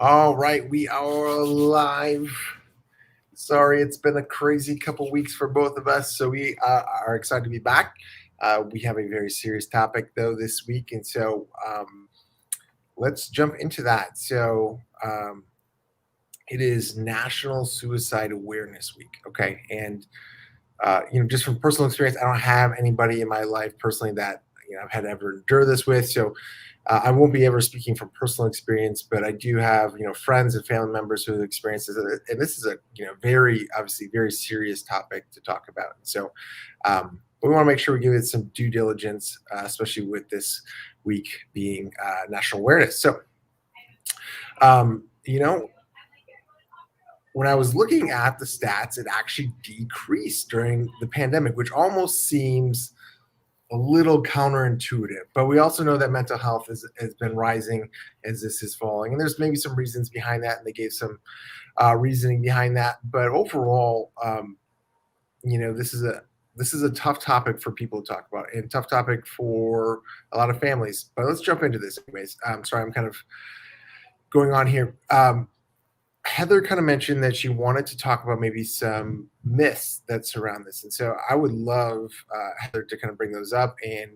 All right, we are live. Sorry, it's been a crazy couple weeks for both of us, so we are excited to be back. We have a very serious topic though this week, and so let's jump into that. It is National Suicide Awareness Week. Okay, and just from personal experience, I don't have anybody in my life personally that I've had to ever endure this with. So I won't be ever speaking from personal experience, but I do have friends and family members who have experienced this, and this is a very obviously very serious topic to talk about. So we want to make sure we give it some due diligence, especially with this week being National Awareness. So um, you know when I was looking at the stats, it actually decreased during the pandemic, which almost seems a little counterintuitive. But we also know that mental health has been rising as this is falling. And there's maybe some reasons behind that. And they gave some reasoning behind that. But overall, this is a tough topic for people to talk about and tough topic for a lot of families. But let's jump into this anyways. Sorry, I'm kind of going on here. Heather kind of mentioned that she wanted to talk about maybe some myths that surround this. And so I would love Heather to kind of bring those up and,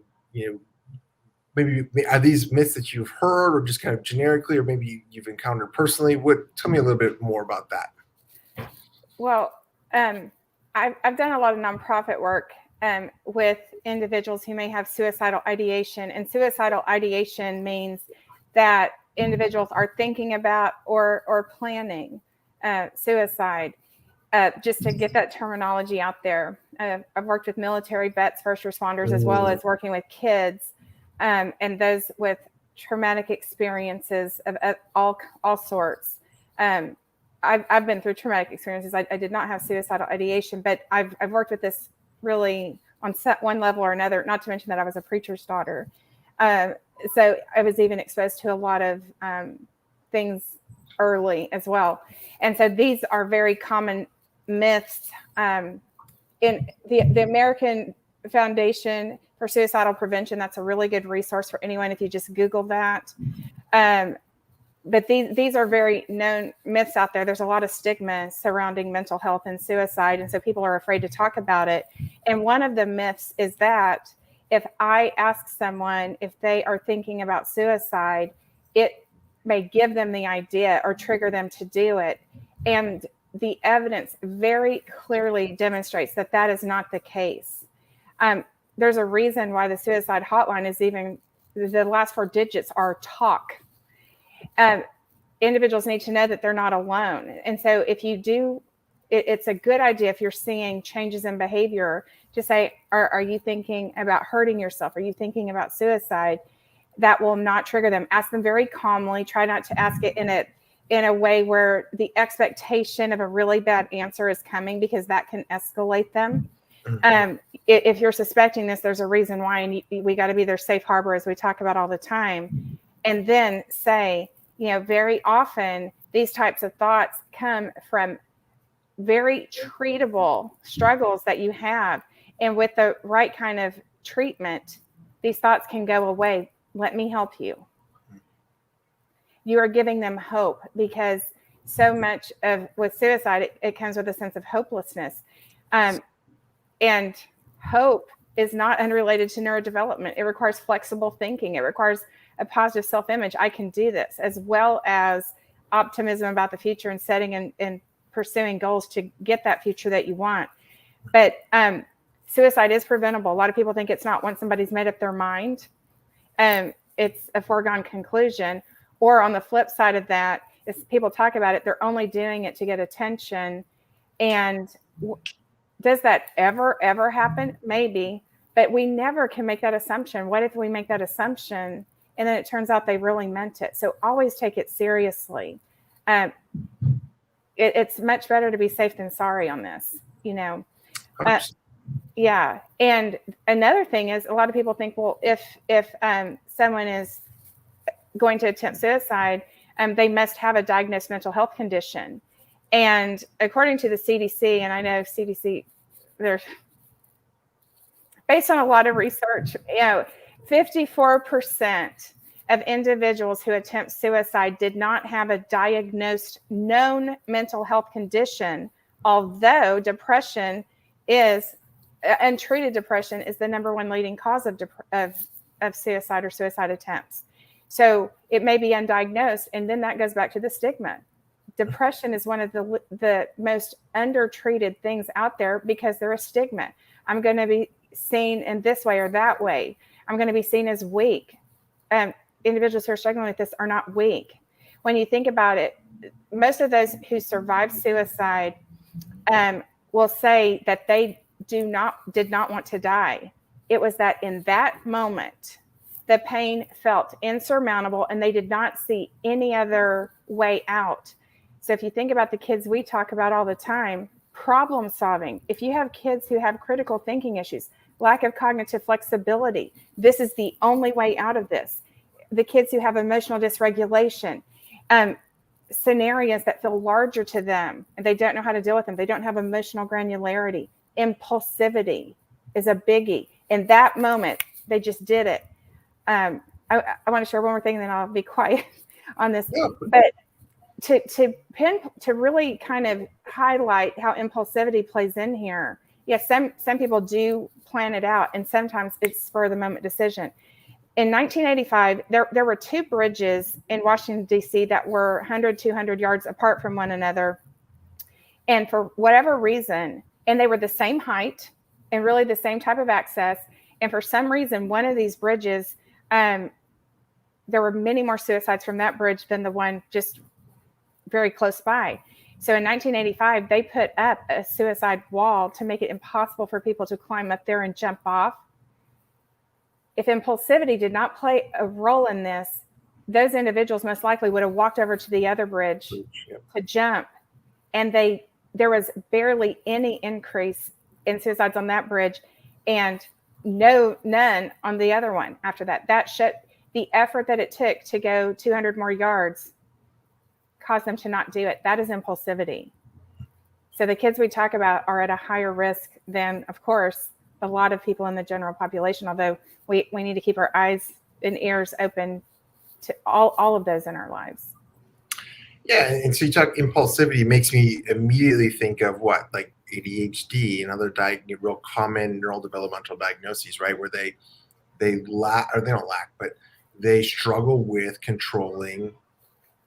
maybe are these myths that you've heard or just kind of generically, or maybe you've encountered personally? Tell me a little bit more about that. Well, I've done a lot of nonprofit work with individuals who may have suicidal ideation, and suicidal ideation means that individuals are thinking about or planning suicide. Just to get that terminology out there, I've worked with military vets, first responders, as well as working with kids and those with traumatic experiences of all sorts. I've been through traumatic experiences. I did not have suicidal ideation, but I've worked with this really on one level or another, not to mention that I was a preacher's daughter. So I was even exposed to a lot of things early as well. And so these are very common myths. In the American Foundation for Suicidal Prevention, that's a really good resource for anyone if you just Google that. But these are very known myths out there. There's a lot of stigma surrounding mental health and suicide, and so people are afraid to talk about it. And one of the myths is that if I ask someone if they are thinking about suicide, it may give them the idea or trigger them to do it. And the evidence very clearly demonstrates that that is not the case. There's a reason why the suicide hotline is even, the last 4 digits are TALK. Individuals need to know that they're not alone. And so if you do, it's a good idea if you're seeing changes in behavior to say, are you thinking about hurting yourself? Are you thinking about suicide? That will not trigger them. Ask them very calmly. Try not to ask it in a way where the expectation of a really bad answer is coming, because that can escalate them. If you're suspecting this, there's a reason why, and we got to be their safe harbor, as we talk about all the time. And then say, very often these types of thoughts come from very treatable struggles that you have. And with the right kind of treatment, these thoughts can go away. Let me help you. You are giving them hope, because so much with suicide, it comes with a sense of hopelessness. And hope is not unrelated to neurodevelopment. It requires flexible thinking. It requires a positive self-image. I can do this, as well as optimism about the future and setting and pursuing goals to get that future that you want. But suicide is preventable. A lot of people think it's not. Once somebody's made up their mind, it's a foregone conclusion. Or on the flip side of that, is people talk about it, they're only doing it to get attention. And does that ever happen? Maybe, but we never can make that assumption. What if we make that assumption and then it turns out they really meant it? So always take it seriously. It's much better to be safe than sorry on this, yeah. And another thing is, a lot of people think, well, if someone is going to attempt suicide, they must have a diagnosed mental health condition. And according to the CDC, and I know CDC, they're based on a lot of research, 54% of individuals who attempt suicide did not have a diagnosed known mental health condition, although depression is untreated depression is the number one leading cause of suicide or suicide attempts. So it may be undiagnosed, and then that goes back to the stigma. Depression is one of the most undertreated things out there because there is stigma. I'm going to be seen in this way or that way. I'm going to be seen as weak. Individuals who are struggling with this are not weak. When you think about it, most of those who survive suicide will say that they did not want to die. It was that in that moment, the pain felt insurmountable and they did not see any other way out. So if you think about the kids we talk about all the time, problem solving, if you have kids who have critical thinking issues, lack of cognitive flexibility, this is the only way out of this. The kids who have emotional dysregulation, scenarios that feel larger to them and they don't know how to deal with them. They don't have emotional granularity. Impulsivity is a biggie. In that moment, they just did it. I want to share one more thing, and then I'll be quiet on this. Yeah. But to really kind of highlight how impulsivity plays in here. Yes, some people do plan it out, and sometimes it's spur of the moment decision. In 1985, there were two bridges in Washington, D.C. that were 100, 200 yards apart from one another. And for whatever reason, and they were the same height and really the same type of access. And for some reason, one of these bridges, there were many more suicides from that bridge than the one just very close by. So in 1985, they put up a suicide wall to make it impossible for people to climb up there and jump off. If impulsivity did not play a role in this, those individuals most likely would have walked over to the other bridge to jump. And there was barely any increase in suicides on that bridge and none on the other one after that. That showed the effort that it took to go 200 more yards caused them to not do it. That is impulsivity. So the kids we talk about are at a higher risk than, of course, a lot of people in the general population, although we need to keep our eyes and ears open to all of those in our lives. Yeah, and so you talk impulsivity makes me immediately think of what, like ADHD and other real common neurodevelopmental diagnoses, right? Where they lack, or they don't lack, but they struggle with controlling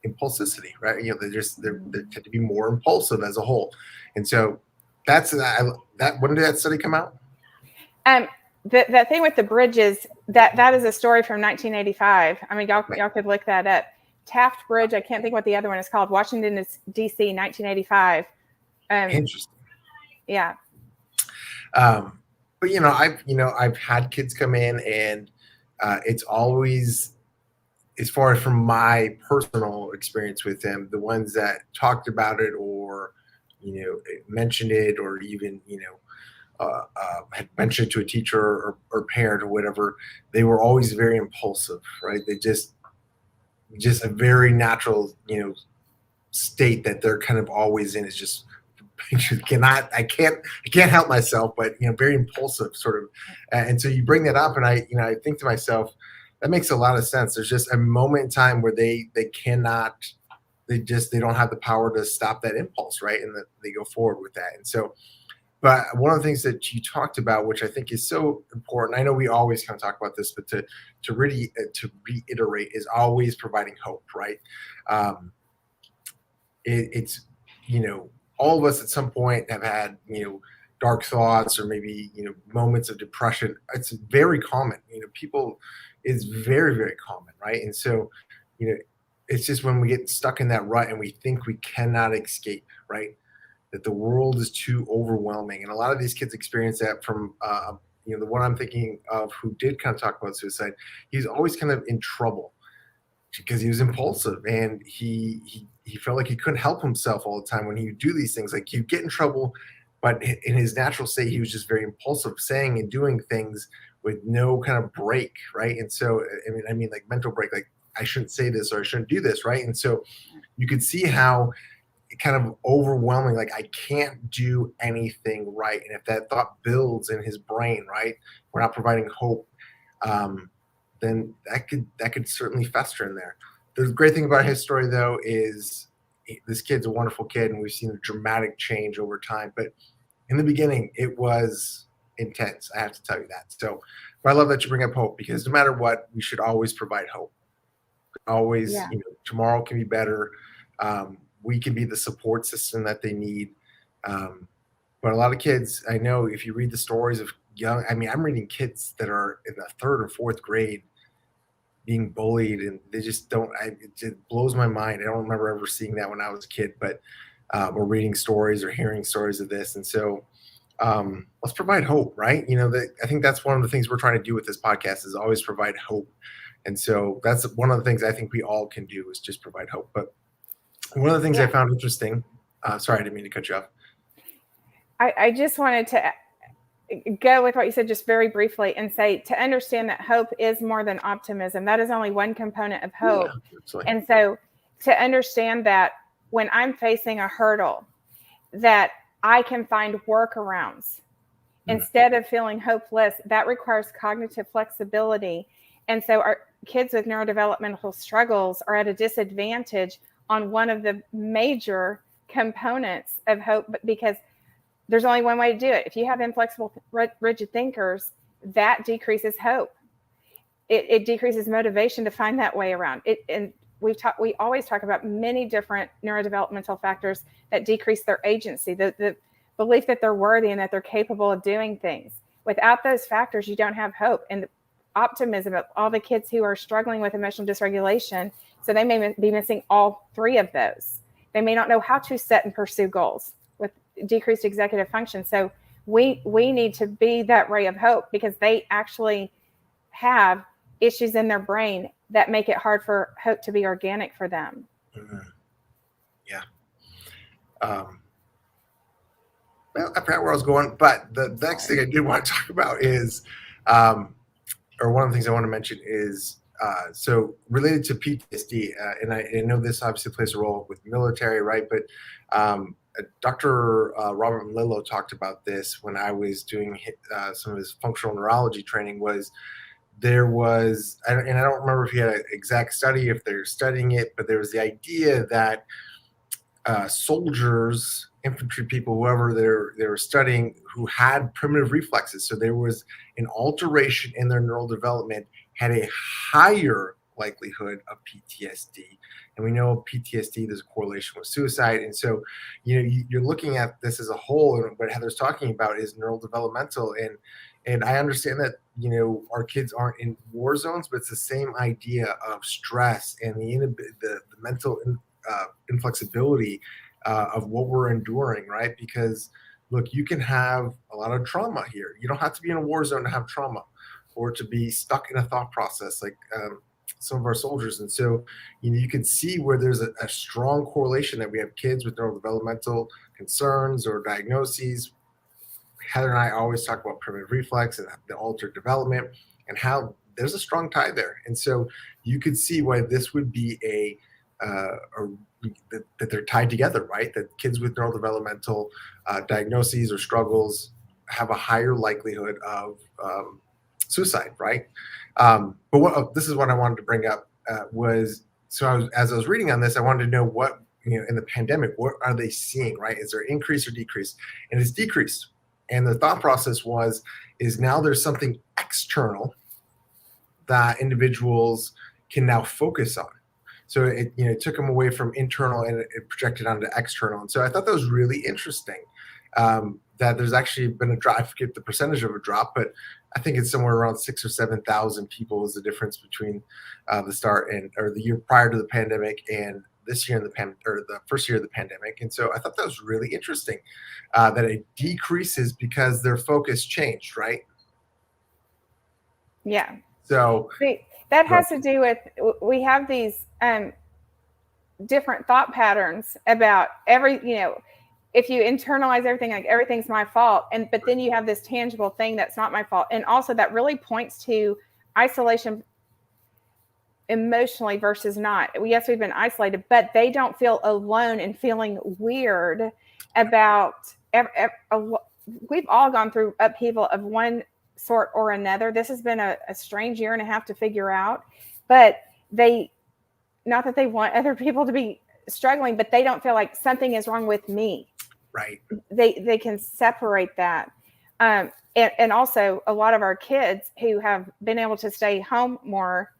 impulsivity, right? You know, they tend to be more impulsive as a whole, and so that's that. When did that study come out? The thing with the bridges, that is a story from 1985. I mean, y'all could look that up. Taft Bridge, I can't think what the other one is called. Washington, D.C., 1985. Interesting. Yeah. But I've had kids come in, and it's always, as far as from my personal experience with them, the ones that talked about it or mentioned it, or even had mentioned it to a teacher or parent or whatever, they were always very impulsive, right? They just a very natural state that they're kind of always in, is just I can't help myself, but very impulsive sort of. And so you bring that up, and I think to myself, that makes a lot of sense. There's just a moment in time where they don't have the power to stop that impulse, right? And that they go forward with that. And so, but one of the things that you talked about, which I think is so important, I know we always kind of talk about this, but to really to reiterate, is always providing hope, right? It's all of us at some point have had dark thoughts, or maybe moments of depression. It's very common. People, is very, very common, right? And so it's just when we get stuck in that rut and we think we cannot escape, right? That the world is too overwhelming. And a lot of these kids experience that from, the one I'm thinking of who did kind of talk about suicide. He's always kind of in trouble because he was impulsive, and he felt like he couldn't help himself all the time when he would do these things. Like, he'd get in trouble, but in his natural state, he was just very impulsive, saying and doing things with no kind of break, right? And so, I mean, like mental break, like, I shouldn't say this or I shouldn't do this, right? And so you could see how kind of overwhelming, like, I can't do anything right. And if that thought builds in his brain, right, we're not providing hope, then that could certainly fester in there. The great thing about his story, though, is this kid's a wonderful kid, and we've seen a dramatic change over time. But in the beginning, it was intense. I have to tell you that. So, but I love that you bring up hope, because no matter what, we should always provide hope. Always, Yeah. tomorrow can be better. We can be the support system that they need. But a lot of kids, I know, if you read the stories of I'm reading kids that are in the third or fourth grade being bullied, and they just don't. It just blows my mind. I don't remember ever seeing that when I was a kid, but or reading stories or hearing stories of this. And so let's provide hope, right? I think that's one of the things we're trying to do with this podcast, is always provide hope. And so that's one of the things I think we all can do, is just provide hope. But one of the things I found interesting, sorry, I didn't mean to cut you off. I just wanted to go with what you said just very briefly and say, to understand that hope is more than optimism. That is only one component of hope. Yeah, and so to understand that when I'm facing a hurdle, that I can find workarounds instead of feeling hopeless. That requires cognitive flexibility. And so our kids with neurodevelopmental struggles are at a disadvantage on one of the major components of hope, because there's only one way to do it. If you have inflexible, rigid thinkers, that decreases hope. It decreases motivation to find that way around it. And we always talk about many different neurodevelopmental factors that decrease their agency, the belief that they're worthy and that they're capable of doing things. Without those factors, you don't have hope. And optimism of all the kids who are struggling with emotional dysregulation, so they may be missing all three of those. They may not know how to set and pursue goals with decreased executive function. So we need to be that ray of hope, because they actually have issues in their brain that make it hard for hope to be organic for them. Mm-hmm. Yeah. Well, I forgot where I was going, but the next thing I do want to talk about is, or one of the things I want to mention is, so related to PTSD, and I know this obviously plays a role with military, right? But Dr. Robert Malillo talked about this when I was doing some of his functional neurology training. There was, and I don't remember if he had an exact study, if they're studying it, but there was the idea that soldiers, infantry people, whoever they were studying, who had primitive reflexes, so there was an alteration in their neural development, had a higher likelihood of PTSD. And we know PTSD, there's a correlation with suicide. And so, you're looking at this as a whole, and what Heather's talking about is neural developmental. And I understand that, our kids aren't in war zones, but it's the same idea of stress and the mental inflexibility of what we're enduring, right? Because look, you can have a lot of trauma here. You don't have to be in a war zone to have trauma, or to be stuck in a thought process like some of our soldiers. And so, you can see where there's a strong correlation, that we have kids with neurodevelopmental concerns or diagnoses. Heather and I always talk about primitive reflex and the altered development, and how there's a strong tie there. And so you could see why this would be that they're tied together, right? That kids with neurodevelopmental diagnoses or struggles have a higher likelihood of suicide, right? But this is what I wanted to bring up as I was reading on this, I wanted to know what, in the pandemic, what are they seeing, right? Is there increase or decrease? And it's decreased. And the thought process is now there's something external that individuals can now focus on. So it took them away from internal, and it projected onto external. And so I thought that was really interesting, that there's actually been a drop. I forget the percentage of a drop, but I think it's somewhere around 6,000 or 7,000 people is the difference between the start or the year prior to the pandemic and this year the first year of the pandemic. And so I thought that was really interesting, that it decreases because their focus changed, right? Yeah. So that has to do with, we have these different thought patterns about if you internalize everything, like everything's my fault, but then you have this tangible thing that's not my fault. And also that really points to isolation emotionally versus not. Yes, we've been isolated, but they don't feel alone and feeling weird about we've all gone through upheaval of one sort or another. This has been a strange year and a half to figure out, but not that they want other people to be struggling, but they don't feel like something is wrong with me. Right. They can separate that. And also a lot of our kids who have been able to stay home more,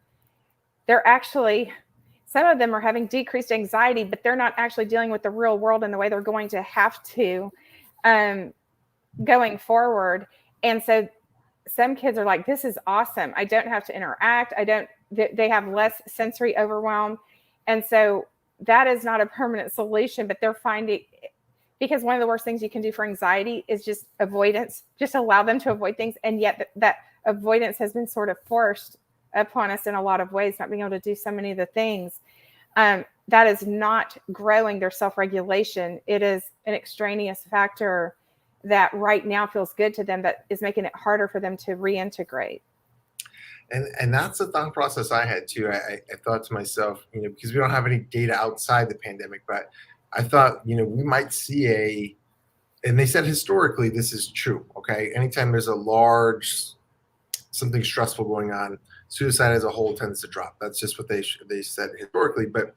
some of them are having decreased anxiety, but they're not actually dealing with the real world in the way they're going to have to going forward. And so some kids are like, this is awesome. I don't have to interact. They have less sensory overwhelm. And so that is not a permanent solution, but they're finding, because one of the worst things you can do for anxiety is just avoidance, just allow them to avoid things. And yet that avoidance has been sort of forced upon us in a lot of ways, not being able to do so many of the things. That is not growing their self-regulation. It is an extraneous factor that right now feels good to them, but is making it harder for them to reintegrate. And that's the thought process I had too. I thought to myself, because we don't have any data outside the pandemic, but I thought, we might see and they said historically this is true. Okay, anytime there's something stressful going on, suicide as a whole tends to drop. That's just what they said historically. But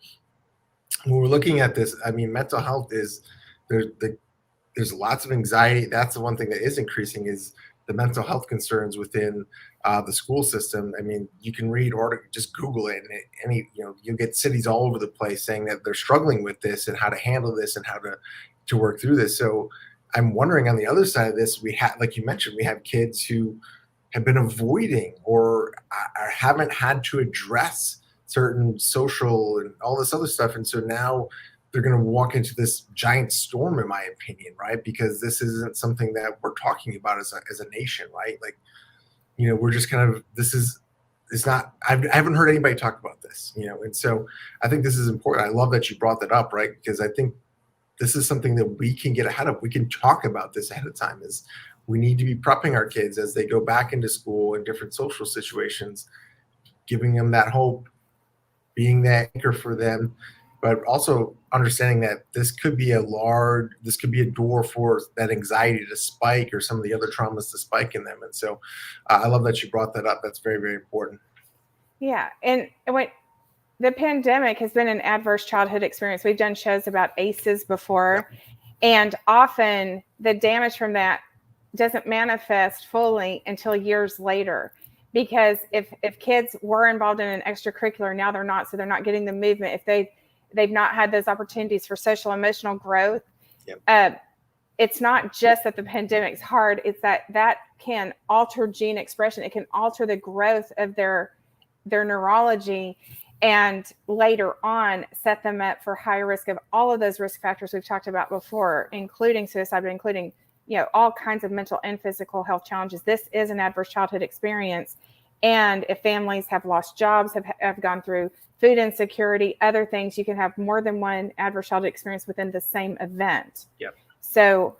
when we're looking at this, I mean, mental health is there's lots of anxiety. That's the one thing that is increasing is the mental health concerns within the school system. I mean, you can read or just Google it, and you get cities all over the place saying that they're struggling with this and how to handle this and how to work through this. So I'm wondering, on the other side of this, we have, like you mentioned, we have kids who have been avoiding or haven't had to address certain social and all this other stuff, and so now they're going to walk into this giant storm, in my opinion, right? Because this isn't something that we're talking about as a nation, right? Like, we're just kind of, it's not, I haven't heard anybody talk about this, and so I think this is important. I love that you brought that up, right? Because I think this is something that we can get ahead of. We can talk about this ahead of time. Is we need to be prepping our kids as they go back into school in different social situations, giving them that hope, being that anchor for them, but also understanding that this could be a door for that anxiety to spike or some of the other traumas to spike in them. And so I love that you brought that up. That's very, very important. Yeah. And when the pandemic has been an adverse childhood experience, we've done shows about ACEs before, yep. And often the damage from that doesn't manifest fully until years later. Because if kids were involved in an extracurricular, now they're not, so they're not getting the movement. If they've not had those opportunities for social emotional growth. Yep. It's not just that the pandemic's hard, it's that can alter gene expression. It can alter the growth of their neurology, and later on set them up for higher risk of all of those risk factors we've talked about before, including suicide, but including all kinds of mental and physical health challenges. This is an adverse childhood experience. And if families have lost jobs, have gone through food insecurity, other things, you can have more than one adverse childhood experience within the same event. Yep. So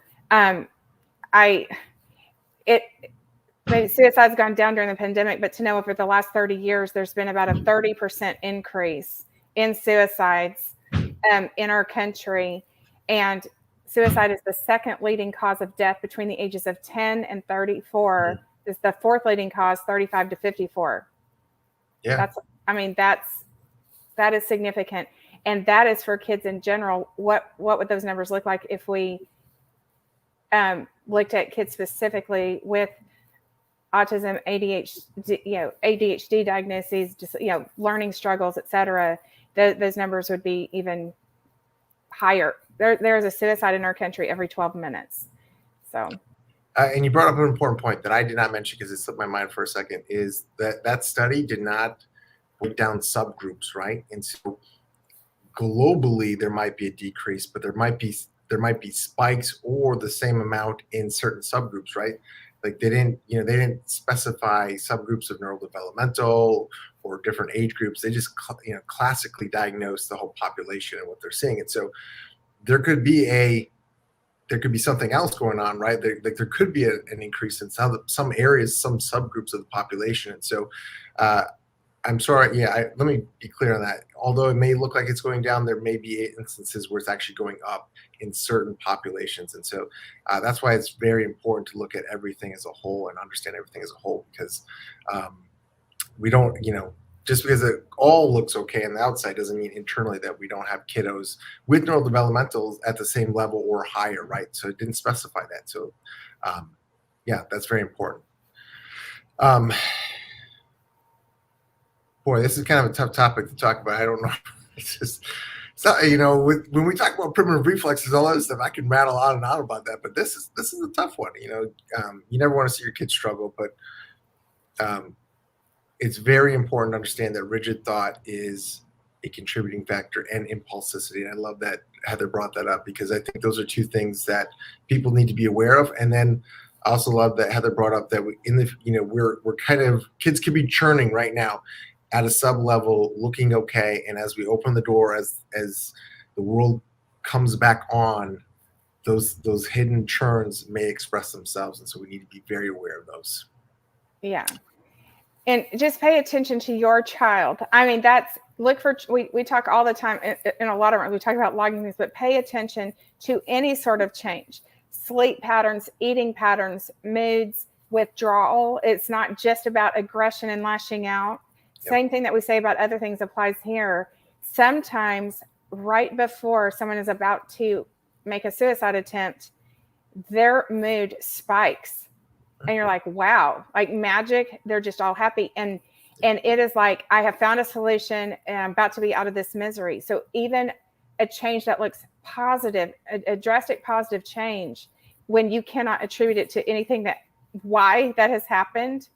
suicide's gone down during the pandemic, but to know over the last 30 years, there's been about a 30% increase in suicides in our country. And suicide is the second leading cause of death between the ages of 10 and 34. Mm-hmm. Is the fourth leading cause 35 to 54. Yeah. That is significant. And that is for kids in general. What would those numbers look like if we looked at kids specifically with autism, ADHD diagnoses, just, learning struggles, et cetera? Those numbers would be even higher. There is a suicide in our country every 12 minutes. So. And you brought up an important point that I did not mention because it slipped my mind for a second, is that study did not break down subgroups, right? And so globally there might be a decrease, but there might be spikes or the same amount in certain subgroups, right? Like they didn't specify subgroups of neurodevelopmental or different age groups. They just classically diagnosed the whole population and what they're seeing. And so there could be something else going on, right? There could be an increase in some areas, some subgroups of the population. And so I'm sorry. Yeah, let me be clear on that. Although it may look like it's going down, there may be instances where it's actually going up in certain populations, and so that's why it's very important to look at everything as a whole and understand everything as a whole, because um, we don't, just because it all looks okay on the outside doesn't mean internally that we don't have kiddos with neurodevelopmentals at the same level or higher, right? So it didn't specify that. So, um, yeah, that's very important. Um, Boy, this is kind of a tough topic to talk about. I don't know. It's just, so, when we talk about primitive reflexes, all that stuff, I can rattle on and on about that. But this is a tough one. You never want to see your kids struggle, but it's very important to understand that rigid thought is a contributing factor and impulsivity. And I love that Heather brought that up, because I think those are two things that people need to be aware of. And then I also love that Heather brought up that we're kind of, kids can be churning right now at a sub level, looking okay. And as we open the door, as the world comes back on, those hidden churns may express themselves. And so we need to be very aware of those. Yeah. And just pay attention to your child. I mean, we talk all the time in a lot of, we talk about logging things, but pay attention to any sort of change, sleep patterns, eating patterns, moods, withdrawal. It's not just about aggression and lashing out. Yep. Same thing that we say about other things applies here. Sometimes right before someone is about to make a suicide attempt, their mood spikes. And you're like, wow, like magic. They're just all happy. And it is like, I have found a solution and I'm about to be out of this misery. So even a change that looks positive, a drastic positive change, when you cannot attribute it to anything why that has happened,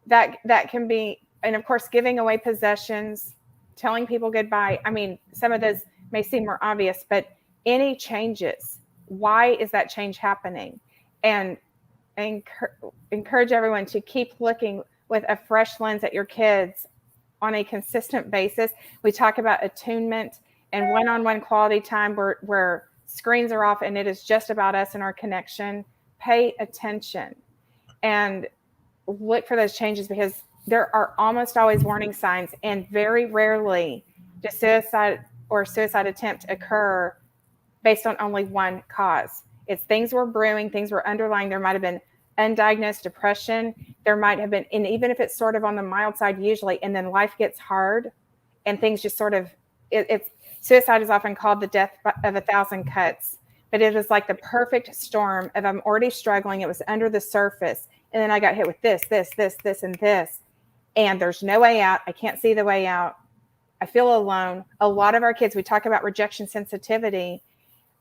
that can be, and of course, giving away possessions, telling people goodbye. I mean, some of those may seem more obvious, but any changes, why is that change happening? And encourage everyone to keep looking with a fresh lens at your kids on a consistent basis. We talk about attunement and one-on-one quality time where screens are off and it is just about us and our connection. Pay attention and look for those changes, because there are almost always warning signs, and very rarely does suicide or suicide attempt occur based on only one cause. It's things were brewing, things were underlying. There might have been undiagnosed depression. There might have been, and even if it's sort of on the mild side usually, and then life gets hard and things just sort of, suicide is often called the death of 1,000 cuts, but it is like the perfect storm of, I'm already struggling. It was under the surface. And then I got hit with this, and this, and there's no way out. I can't see the way out. I feel alone. A lot of our kids, we talk about rejection sensitivity.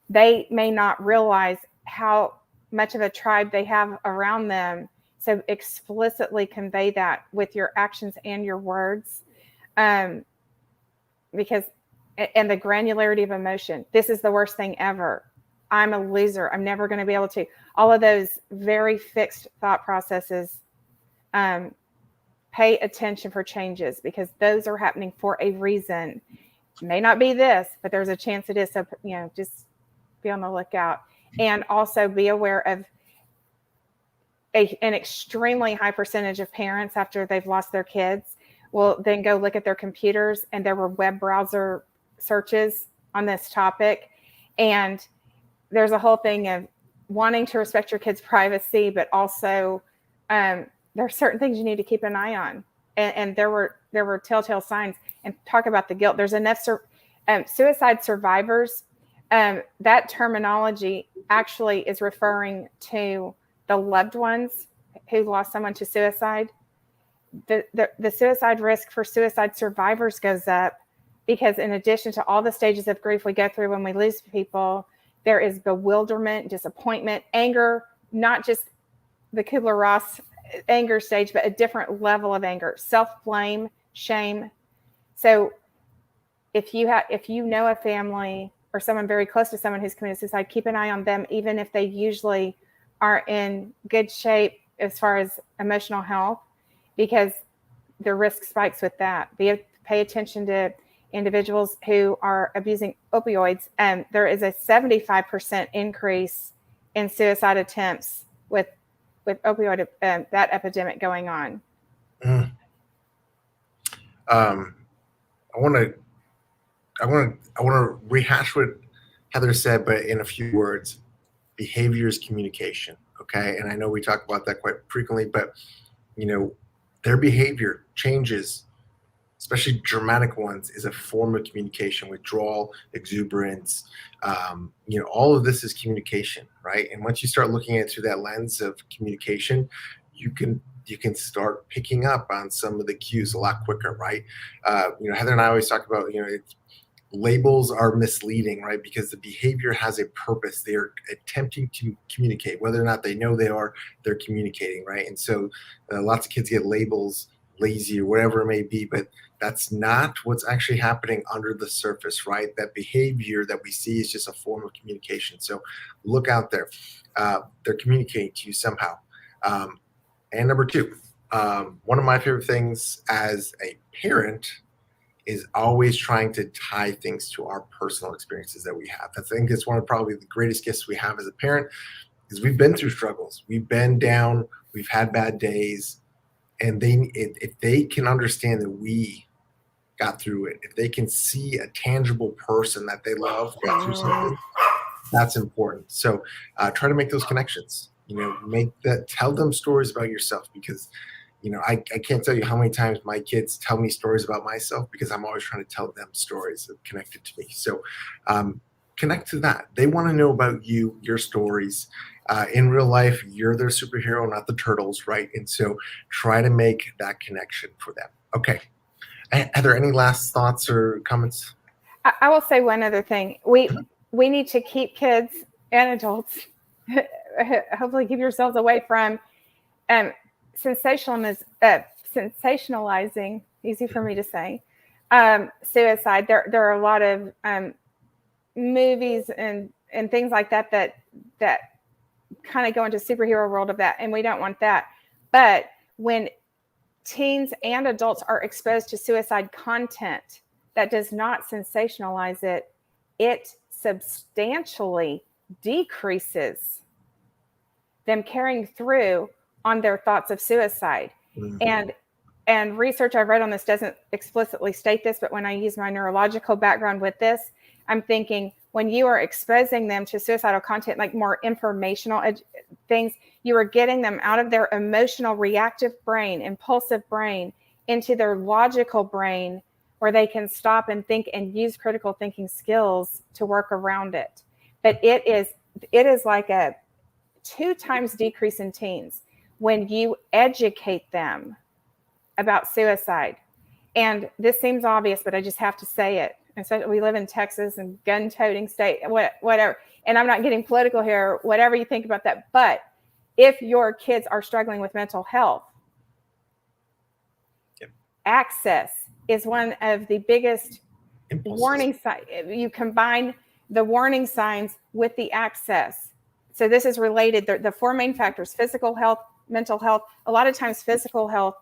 They may not realize how much of a tribe they have around them. So explicitly convey that with your actions and your words. Because, and the granularity of emotion, this is the worst thing ever. I'm a loser. I'm never going to be able to. All of those very fixed thought processes. Pay attention for changes, because those are happening for a reason. It may not be this, but there's a chance it is. So, just be on the lookout, and also be aware of an extremely high percentage of parents, after they've lost their kids, will then go look at their computers, and there were web browser searches on this topic. And there's a whole thing of wanting to respect your kids' privacy, but also there are certain things you need to keep an eye on. And there were telltale signs, and talk about the guilt. There's enough suicide survivors. That terminology actually is referring to the loved ones who lost someone to suicide. The suicide risk for suicide survivors goes up, because in addition to all the stages of grief we go through when we lose people, there is bewilderment, disappointment, anger, not just the Kubler-Ross anger stage, but a different level of anger, self-blame, shame. So if you know a family or someone very close to someone who's committed suicide, keep an eye on them, even if they usually are in good shape as far as emotional health, because the risk spikes with that. Pay attention to individuals who are abusing opioids. There is a 75% increase in suicide attempts with opioid, that epidemic going on. Um, I want to rehash what Heather said, but in a few words. Behavior is communication. Okay, and I know we talk about that quite frequently, but their behavior changes, especially dramatic ones, is a form of communication. Withdrawal, exuberance, all of this is communication, right? And once you start looking at it through that lens of communication, you can start picking up on some of the cues a lot quicker, right? Heather and I always talk about, labels are misleading, right? Because the behavior has a purpose. They are attempting to communicate, whether or not they know they're communicating, right? And so lots of kids get labels, lazy or whatever it may be, but that's not what's actually happening under the surface, right? That behavior that we see is just a form of communication. So look out there. They're communicating to you somehow. And number two, one of my favorite things as a parent is always trying to tie things to our personal experiences that we have. I think it's one of probably the greatest gifts we have as a parent, is we've been through struggles. We've been down, we've had bad days, and if they can understand that we got through it, if they can see a tangible person that they love go through something, that's important. So try to make those connections. Tell them stories about yourself, because I can't tell you how many times my kids tell me stories about myself, because I'm always trying to tell them stories connected to me. So connect to that. They want to know about you, your stories. In real life, you're their superhero, not the turtles, right? And so try to make that connection for them. Okay. Heather, any last thoughts or comments? I will say one other thing. We need to keep kids and adults, hopefully keep yourselves away from sensationalizing, easy for me to say, suicide. There are a lot of movies and things like that kind of go into superhero world of that, and we don't want that. But when teens and adults are exposed to suicide content that does not sensationalize it, it substantially decreases them carrying through on their thoughts of suicide. Mm-hmm. And research I've read on this doesn't explicitly state this, but when I use my neurological background with this, I'm thinking when you are exposing them to suicidal content, like more informational things, you are getting them out of their emotional, reactive brain, impulsive brain, into their logical brain, where they can stop and think and use critical thinking skills to work around it. But it is like a 2 times decrease in teens when you educate them about suicide. And this seems obvious, but I just have to say it. And so we live in Texas and gun-toting state, whatever. And I'm not getting political here, whatever you think about that. But if your kids are struggling with mental health, access is one of the biggest warning signs. You combine the warning signs with the access. So this is related. The 4 main factors: physical health, mental health. A lot of times physical health,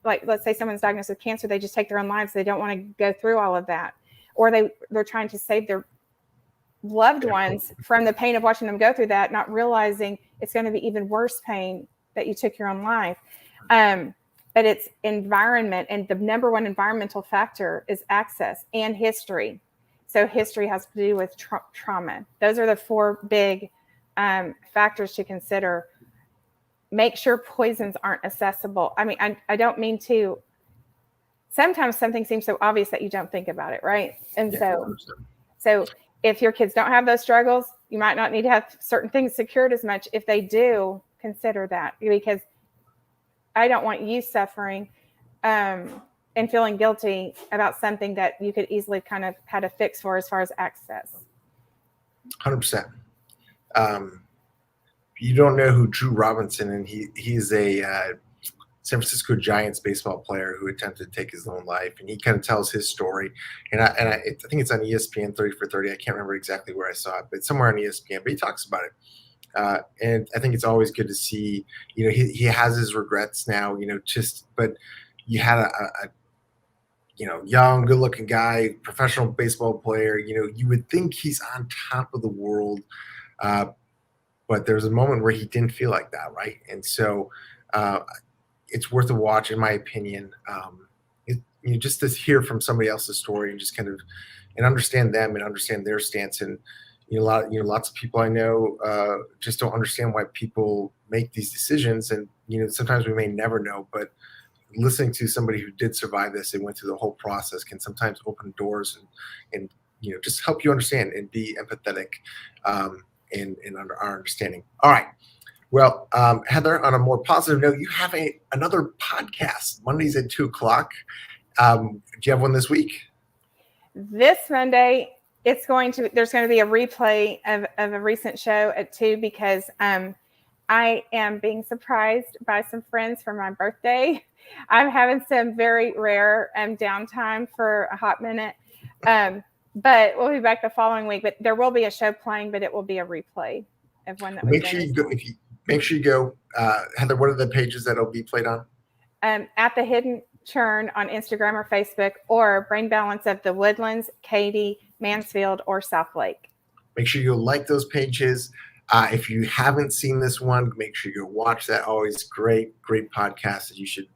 like let's say someone's diagnosed with cancer, they just take their own lives. They don't want to go through all of that. Or they're trying to save their loved ones from the pain of watching them go through that, not realizing it's going to be even worse pain that you took your own life. But it's environment, and the number one environmental factor is access and history. So history has to do with trauma. Those are the 4 big factors to consider. Make sure poisons aren't accessible. I mean, I don't mean to. Sometimes something seems so obvious that you don't think about it, right? And so if your kids don't have those struggles, you might not need to have certain things secured as much. If they do, consider that, because I don't want you suffering and feeling guilty about something that you could easily kind of had a fix for as far as access. 100%. You don't know who Drew Robinson, and he's a San Francisco Giants baseball player who attempted to take his own life, and he kind of tells his story. And I think it's on ESPN 30 for 30. I can't remember exactly where I saw it, but it's somewhere on ESPN. But he talks about it, and I think it's always good to see. He has his regrets now. But you had a young, good-looking guy, professional baseball player. You would think he's on top of the world, but there's a moment where he didn't feel like that, right? And so it's worth a watch, in my opinion. just to hear from somebody else's story and just kind of and understand them and understand their stance. And lots of people I know just don't understand why people make these decisions. And sometimes we may never know, but listening to somebody who did survive this and went through the whole process can sometimes open doors and just help you understand and be empathetic in under our understanding. All right. Well, Heather, on a more positive note, you have another podcast Mondays at 2:00. Do you have one this week? This Monday, there's going to be a replay of a recent show at 2 because I am being surprised by some friends for my birthday. I'm having some very rare downtime for a hot minute. But we'll be back the following week. But there will be a show playing, but it will be a replay of one that Make sure you go. Make sure you go, Heather. What are the pages that'll be played on? At the Hidden Churn on Instagram or Facebook, or Brain Balance of the Woodlands, Katy, Mansfield, or South Lake. Make sure you like those pages. If you haven't seen this one, make sure you go watch that. Always great podcast that you should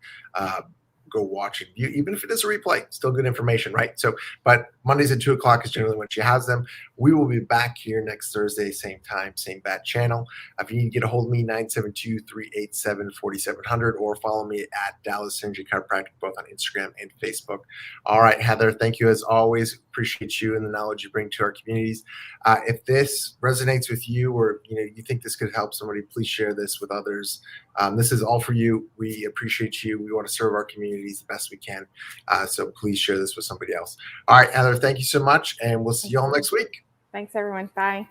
go watch it. Even if it is a replay, still good information, right? So, but Mondays at 2:00 is generally when she has them. We will be back here next Thursday, same time, same bad channel. If you need to get a hold of me, 972-387-4700, or follow me at Dallas Synergy Chiropractic, both on Instagram and Facebook. All right, Heather, thank you as always. Appreciate you and the knowledge you bring to our communities. If this resonates with you, or you think this could help somebody, please share this with others. This is all for you. We appreciate you. We want to serve our communities the best we can. So please share this with somebody else. All right, Heather, thank you so much, and we'll see you all next week. Thanks, everyone. Bye.